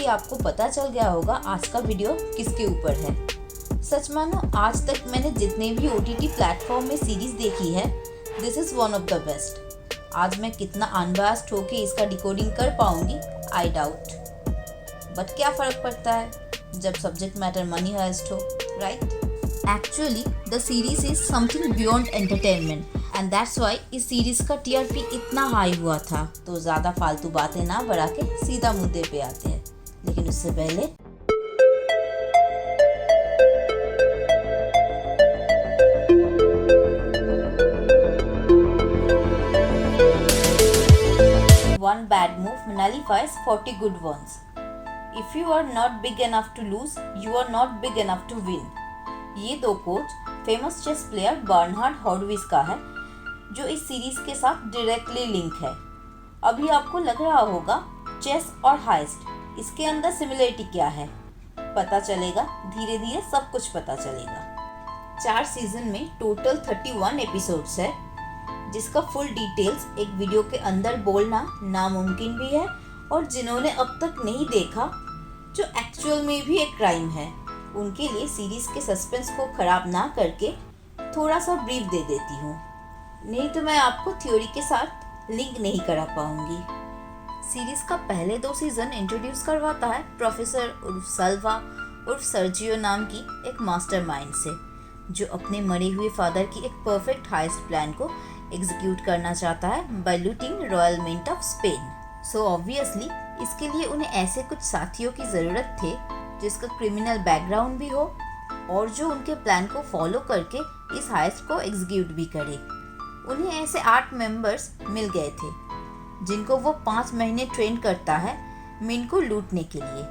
आपको पता चल गया होगा आज का वीडियो किसके ऊपर है। सच मानो आज तक मैंने जितने भी OTT प्लेटफॉर्म में सीरीज देखी है, this is one of the best. आज मैं कितना अनबायस्ड होके इसका डिकोडिंग कर पाऊंगी, आई डाउट। बट क्या फर्क पड़ता है जब सब्जेक्ट मैटर मनी हाइस्ट हो, right? Actually the series is something beyond entertainment and that's why इस सीरीज का TRP इतना हाई हुआ था। तो ज़्यादा फालतू बातें ना बढ़ा के सीधा मुद्दे पे आते हैं, लेकिन उससे पहले one bad move nullifies 40 good ones. If you are not big enough to lose, you are not big enough to win. ये दो quote famous chess player Bernhard Horwitz का है, जो इस सीरीज के साथ डायरेक्टली लिंक है। अभी आपको लग रहा होगा चेस और हाइस्ट, इसके अंदर सिमिलरिटी क्या है? पता चलेगा, धीरे धीरे सब कुछ पता चलेगा। 4 सीजन में टोटल 31 एपिसोड्स है, जिसका फुल डिटेल्स एक वीडियो के अंदर बोलना नामुमकिन भी है, और जिन्होंने अब तक नहीं देखा, जो एक्चुअल में भी एक क्राइम है, उनके लिए सीरीज के सस्पेंस को खराब ना करके थोड़ा सा ब्रीफ दे देती हूँ, नहीं तो मैं आपको थ्योरी के साथ लिंक नहीं करा पाऊंगी। सीरीज का पहले 2 सीजन इंट्रोड्यूस करवाता है प्रोफेसर उर्फ सल्वा उर्फ सर्जियो नाम की एक मास्टरमाइंड से, जो अपने मरे हुए फादर की एक परफेक्ट हाइस्ट प्लान को एग्जीक्यूट करना चाहता है by looting royal mint of Spain. So obviously इसके लिए उन्हें ऐसे कुछ साथियों की ज़रूरत थे जिसका क्रिमिनल बैकग्राउंड भी हो और जो उनके प्लान को फॉलो करके इस हाइस्ट को एग्जीक्यूट भी करे। उन्हें ऐसे 8 मेंबर्स मिल गए थे, जिनको वो 5 महीने ट्रेन करता है मिन को लूटने के लिए।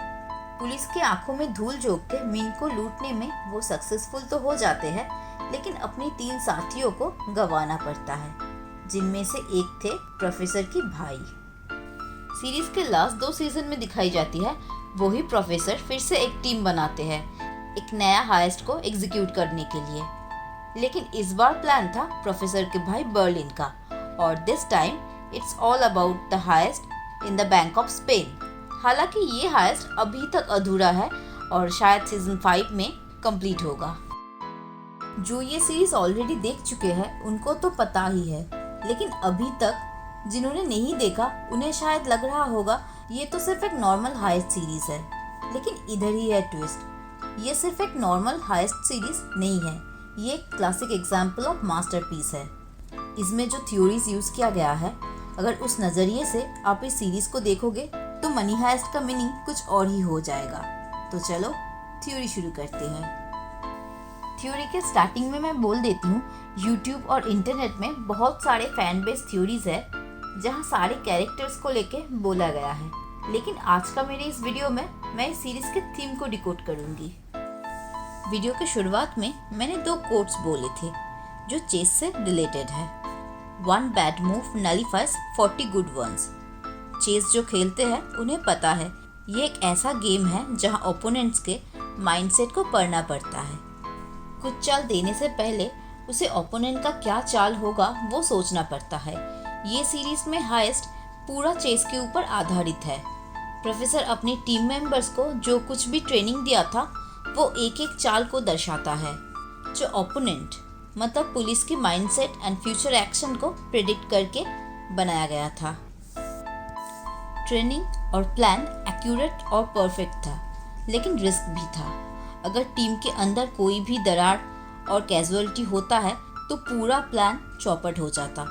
पुलिस की आंखों में धूल झोंक के मिन को लूटने में वो सक्सेसफुल तो हो जाते हैं, लेकिन अपने 3 साथियों को गंवाना पड़ता है, जिनमें से एक थे प्रोफेसर की भाई। सीरीज के लास्ट 2 सीजन में दिखाई जाती है वही प्रोफेसर फिर से एक टीम बनाते हैं एक नया हाइस्ट को एग्जीक्यूट करने के लिए, लेकिन इस बार प्लान था प्रोफेसर के भाई बर्लिन का, और this time it's all about the highest in the bank of Spain. हालांकि ये हाइस्ट अभी तक अधूरा है और शायद सीजन 5 में कंप्लीट होगा। जो ये सीरीज ऑलरेडी देख चुके हैं उनको तो पता ही है, लेकिन अभी तक जिन्होंने नहीं देखा उन्हें शायद लग रहा होगा ये तो सिर्फ एक नॉर्मल हाइस्ट सीरीज है, लेकिन इधर ही है ट्विस्ट। ये सिर्फ एक नॉर्मल हाइस्ट सीरीज नहीं है, ये एक क्लासिक एग्जाम्पल ऑफ मास्टरपीस है। इसमें जो थ्योरीज यूज किया गया है, अगर उस नज़रिए से आप इस सीरीज को देखोगे तो मनी हाइस्ट का मीनिंग कुछ और ही हो जाएगा। तो चलो थ्योरी शुरू करते हैं। थ्योरी के स्टार्टिंग में मैं बोल देती हूँ, यूट्यूब और इंटरनेट में बहुत सारे फैन बेस थ्योरीज है जहाँ सारे कैरेक्टर्स को लेके बोला गया है, लेकिन आज का मेरे इस वीडियो में मैं इस सीरीज के थीम को डिकोड करूँगी। वीडियो के शुरुआत में मैंने 2 कोट्स बोले थे जो चेस से रिलेटेड है। 1 bad move nullifies 40 good ones. Chess जो खेलते हैं उन्हें पता है ये एक ऐसा गेम है जहां ओपोनेंट्स के माइंडसेट को पढ़ना पड़ता है। कुछ चाल देने से पहले उसे ओपोनेंट का क्या चाल होगा वो सोचना पड़ता है। ये सीरीज में हाइस्ट पूरा चेस के ऊपर आधारित है। प्रोफेसर अपनी टीम मेंबर्स को जो कुछ भी ट्रेनिंग दिया था वो एक एक चाल को दर्शाता है, जो ओपोनेंट मतलब पुलिस की माइंडसेट एंड फ्यूचर एक्शन को प्रेडिक्ट करके बनाया गया था। ट्रेनिंग और प्लान एक्यूरेट और परफेक्ट था, लेकिन रिस्क भी था। अगर टीम के अंदर कोई भी दरार और कैजुअलिटी होता है तो पूरा प्लान चौपट हो जाता।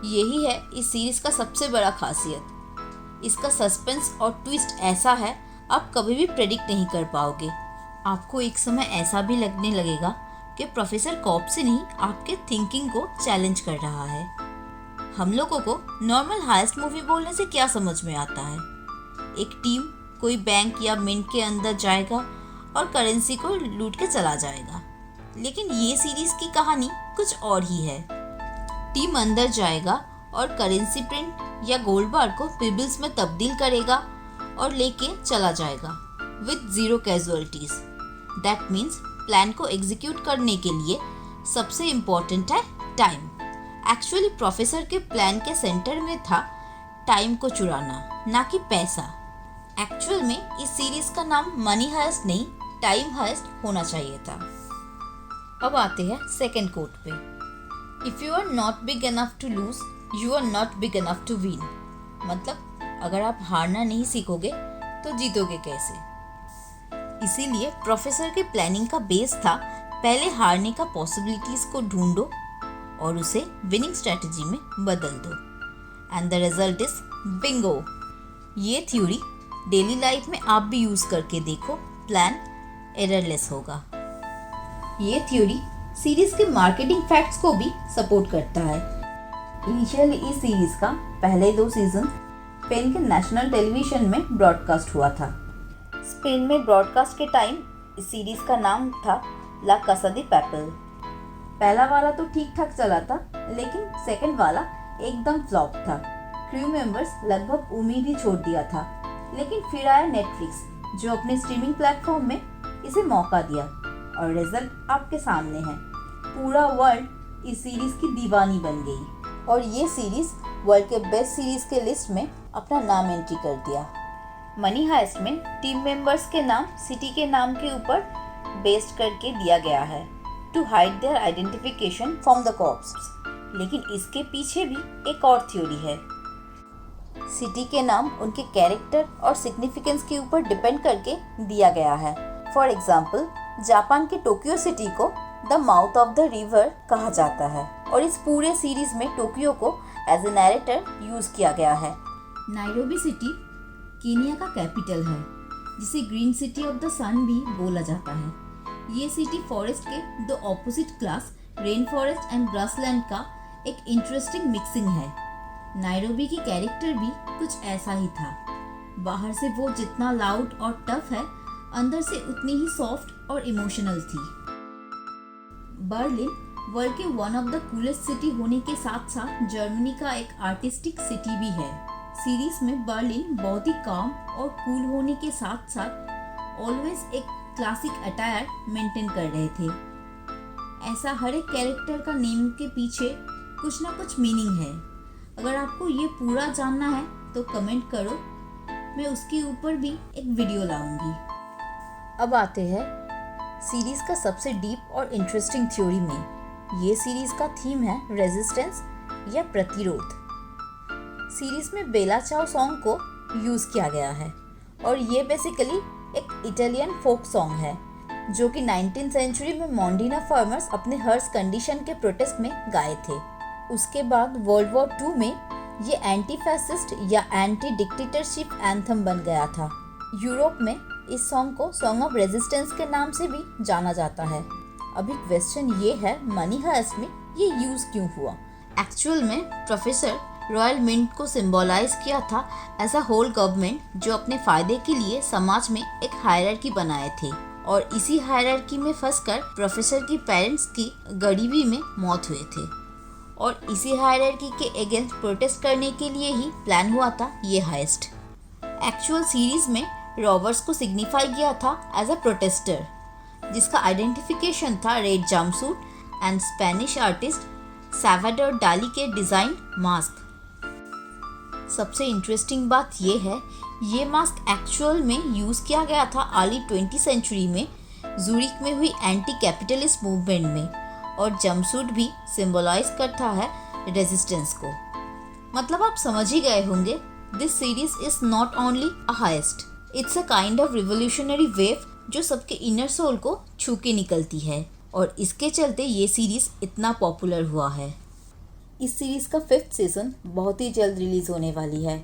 यही है इस सीरीज का सबसे बड़ा खासियत। इसका सस्पेंस और ट्विस्ट ऐसा है आप कभी भी प्रेडिक्ट नहीं कर पाओगे। आपको एक समय ऐसा भी लगने लगेगा कि प्रोफेसर कॉप से नहीं आपके थिंकिंग को चैलेंज कर रहा है। हम लोगों को नॉर्मल हाइस्ट मूवी बोलने से क्या समझ में आता है? एक टीम कोई बैंक या मिंट के अंदर जाएगा और करेंसी को लूट के चला जाएगा, लेकिन ये सीरीज की कहानी कुछ और ही है। टीम अंदर जाएगा और करेंसी प्रिंट या गोल्ड बार को पिबल्स में तब्दील करेगा और लेके चला जाएगा with 0 casualties. That means plan को एग्जीक्यूट करने के लिए सबसे इम्पोर्टेंट है टाइम। एक्चुअली प्रोफेसर के प्लान के सेंटर में था टाइम को चुराना, ना कि पैसा। एक्चुअल में इस सीरीज का नाम मनी हाइस्ट नहीं, टाइम हाइस्ट होना चाहिए था। अब आते हैं सेकंड कोट पे। If you are not big enough to lose, you are not big enough to win. मतलब अगर आप हारना नहीं सीखोगे तो जीतोगे कैसे। इसीलिए प्रोफेसर के प्लानिंग का बेस था, पहले हारने का पॉसिबिलिटीज को ढूंढो और उसे विनिंग स्ट्रेटजी में बदल दो। And the result is Bingo. ये थ्योरी डेली लाइफ में आप भी यूज करके देखो, प्लान एररलेस होगा। ये थ्योरी सीरीज के मार्केटिंग फैक्ट्स को भी सपोर्ट करता है। इनिशियली इस सीरीज का पहले 2 सीजन स्पेन के नेशनल टेलीविजन में ब्रॉडकास्ट हुआ था। स्पेन में ब्रॉडकास्ट के टाइम इस सीरीज का नाम था ला कासा दे पैपल। पहला वाला तो ठीक ठाक चला था, लेकिन सेकंड वाला एकदम फ्लॉप था। क्रू मेंबर्स लगभग उम्मीद ही छोड़ दिया था, लेकिन फिर आया नेटफ्लिक्स जो अपने स्ट्रीमिंग प्लेटफॉर्म में इसे मौका दिया और रिजल्ट आपके सामने है। पूरा वर्ल्ड इस सीरीज की दीवानी बन गई और ये सीरीज वर्ल्ड के बेस्ट सीरीज के लिस्ट में अपना नाम एंट्री कर दिया। मनी हाइस्ट में टीम मेंबर्स के नाम सिटी के नाम के ऊपर बेस्ड करके दिया गया है to hide their identification from the cops. लेकिन इसके पीछे भी एक और थ्योरी है। सिटी के नाम उनके कैरेक्टर और सिग्निफिकेंस के ऊपर डिपेंड करके दिया गया है। फॉर एग्जाम्पल, जापान के टोक्यो सिटी को the mouth of the river कहा जाता है और इस पूरे सीरीज में टोक्यो को एज ए नैरेटर यूज किया गया है। नायरोबी सिटी केनिया का कैपिटल है, जिसे ग्रीन सिटी ऑफ द सन भी बोला जाता है। ये सिटी फॉरेस्ट के 2 opposite class rain forest and grassland का एक इंटरेस्टिंग मिक्सिंग है। नायरोबी की कैरेक्टर भी कुछ ऐसा ही था। बाहर से वो जितना लाउड और टफ है, अंदर से उतनी ही सॉफ्ट और इमोशनल थी। बर्लिन वर्ल्ड के one of the coolest city होने के साथ साथ जर्मनी का एक आर्टिस्टिक सिटी भी है। सीरीज में बर्लिन बहुत ही काम और कूल होने के साथ साथ ऑलवेज एक क्लासिक अटायर मेंटेन कर रहे थे। ऐसा हर एक कैरेक्टर का नेम के पीछे कुछ ना कुछ मीनिंग है। अगर आपको ये पूरा जानना है तो कमेंट करो, मैं उसके ऊपर भी एक वीडियो लाऊंगी। अब आते हैं सीरीज का सबसे डीप और इंटरेस्टिंग थ्योरी में। ये सीरीज का थीम है रेजिस्टेंस या प्रतिरोध। सीरीज में बेला चाओ सॉन्ग को यूज किया गया है और ये बेसिकली एक इटालियन फोक सॉन्ग है जो कि 19th सेंचुरी में मोंडिना फार्मर्स अपने हर्स कंडीशन के प्रोटेस्ट में गाए थे। उसके बाद वर्ल्ड वॉर 2 में ये एंटी फैसिस्ट या एंटी डिक्टेटरशिप एंथम बन गया था। यूरोप में इस सॉन्ग को सॉन्ग ऑफ रेजिस्टेंस के नाम से भी जाना जाता है। अभी क्वेश्चन ये है, मनी हाइस्ट में ये यूज क्यों हुआ? एक्चुअल में प्रोफेसर रॉयल मिंट को सिंबलाइज किया था एज अ होल गवर्नमेंट जो अपने फायदे के लिए समाज में एक हायरार्की बनाए थे और इसी हायरार्की में फंसकर प्रोफेसर की पेरेंट्स की गरीबी में मौत हुए थे और इसी हायरार्की के अगेंस्ट प्रोटेस्ट करने के लिए ही प्लान हुआ था ये हाइस्ट। एक्चुअल सीरीज में रॉबर्स को सिग्निफाई किया था एज अ प्रोटेस्टर, जिसका आइडेंटिफिकेशन था red jumpsuit and Spanish artist Salvador डाली के डिजाइन मास्क। सबसे इंटरेस्टिंग बात ये है, ये मास्क एक्चुअल में यूज किया गया था अर्ली 20th सेंचुरी में जूरिक में हुई एंटी कैपिटलिस्ट मूवमेंट में और जंपसूट भी सिंबलाइज करता है रेजिस्टेंस को। मतलब आप समझ ही गए होंगे, this series is not only a heist, it's a kind of revolutionary wave जो सबके इनर सोल को छू के निकलती है और इसके चलते ये सीरीज इतना पॉपुलर हुआ है। इस सीरीज का 5th सीजन बहुत ही जल्द रिलीज होने वाली है।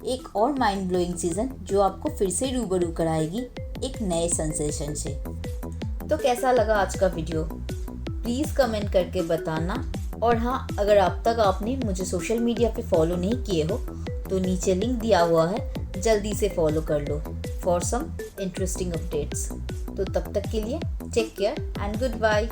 एक और माइंड ब्लोइंग सीजन जो आपको फिर से रूबरू कराएगी एक नए सेंसेशन से। तो कैसा लगा आज का वीडियो? प्लीज़ कमेंट करके बताना। और हाँ, अगर अब तक आपने मुझे सोशल मीडिया पे फॉलो नहीं किए हो तो नीचे लिंक दिया हुआ है, जल्दी से फॉलो कर लो फॉर सम इंटरेस्टिंग अपडेट्स। तो तब तक के लिए take care and good bye.